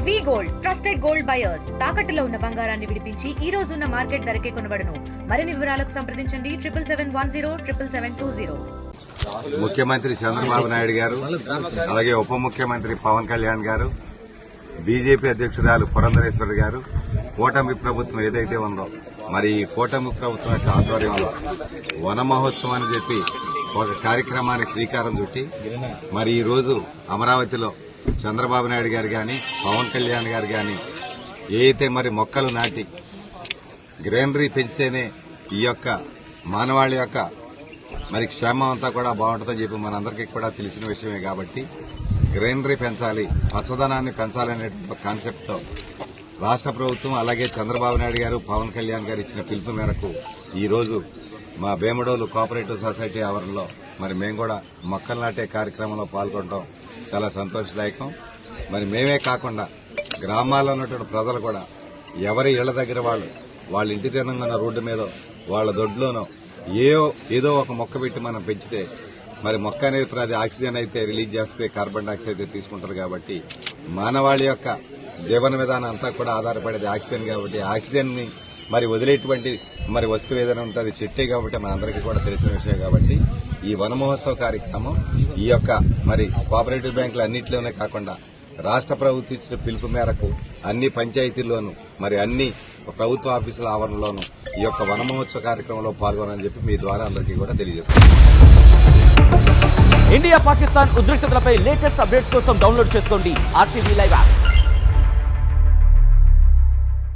వి gold trusted gold buyers తాకట్టులో ఉన్న బంగారాన్ని విడిపించి ఈ రోజు ఉన్న మార్కెట్ ధరకే కొనబడును. మరిన్ని వివరాలకు సంప్రదించండి 7710 ముఖ్యమంత్రి చంద్రబాబు నాయుడు గారు, అలాగే ఉప ముఖ్యమంత్రి పవన్ కళ్యాణ్ గారు, బీజేపీ అధ్యక్షురాలు పురంధరేశ్వరి గారు, కూటమి ప్రభుత్వం ఏదైతే ఉందో మరి ఈ కూటమి ప్రభుత్వం యొక్క ఆధ్వర్యంలో వన మహోత్సవం అని చెప్పి ఒక కార్యక్రమానికి శ్రీకారం చుట్టి మరి ఈ రోజు అమరావతిలో చంద్రబాబు నాయుడు గారు గాని పవన్ కళ్యాణ్ గారు గాని ఏదైతే మరి మొక్కలు నాటి గ్రీనరీ పెంచితేనే ఈ యొక్క మానవాళి యొక్క మరి క్షేమం అంతా కూడా బాగుంటుందని చెప్పి మనందరికీ కూడా తెలిసిన విషయమే. కాబట్టి గ్రీనరీ పెంచాలి, పచ్చదనాన్ని పెంచాలనే కాన్సెప్ట్ తో రాష్ట్ర ప్రభుత్వం అలాగే చంద్రబాబు నాయుడు గారు పవన్ కళ్యాణ్ గారు ఇచ్చిన పిలుపు మేరకు ఈ రోజు మా భీమడోలు కోఆపరేటివ్ సొసైటీ ఆవరణలో మరి మేము కూడా మొక్కలు నాటే కార్యక్రమంలో పాల్గొనడం చాలా సంతోషదాయకం. మరి మేమే కాకుండా గ్రామాల్లో ఉన్నటువంటి ప్రజలు కూడా ఎవరి ఇళ్ల దగ్గర వాళ్ళ ఇంటి తినంగా రోడ్డు మీద వాళ్ళ దొడ్లోనో ఏదో ఒక మొక్క పెట్టి మనం పెంచితే మరి మొక్క అనేది అది ఆక్సిజన్ అయితే రిలీజ్ చేస్తే కార్బన్ డైఆక్సైడ్ అయితే తీసుకుంటది. కాబట్టి మానవాళి యొక్క జీవన విధానం అంతా కూడా ఆధారపడేది ఆక్సిజన్. కాబట్టి ఆక్సిజన్ ని మరి వదిలేటువంటి మరి వస్తువు ఏదైనా ఉంటుంది చెట్టే. కాబట్టి మనందరికీ కూడా తెలిసిన విషయం. కాబట్టి ఈ వన మహోత్సవ కార్యక్రమం ఈ యొక్క మరి కోఆపరేటివ్ బ్యాంకులు అన్నింటిలోనే కాకుండా రాష్ట్ర ప్రభుత్వం ఇచ్చిన పిలుపు మేరకు అన్ని పంచాయతీల్లోనూ మరి అన్ని ప్రభుత్వ ఆఫీసుల ఆవరణలోనూ ఈ యొక్క వన మహోత్సవ కార్యక్రమంలో పాల్గొనాలని చెప్పి మీ ద్వారా అందరికీ కూడా తెలియజేస్తున్నాను. ఇండియా పాకిస్తాన్ ఉద్రిక్తతలపై లేటెస్ట్ అప్డేట్స్ కోసం డౌన్లోడ్ చేసుకోండి RTV లైవ్ యాప్.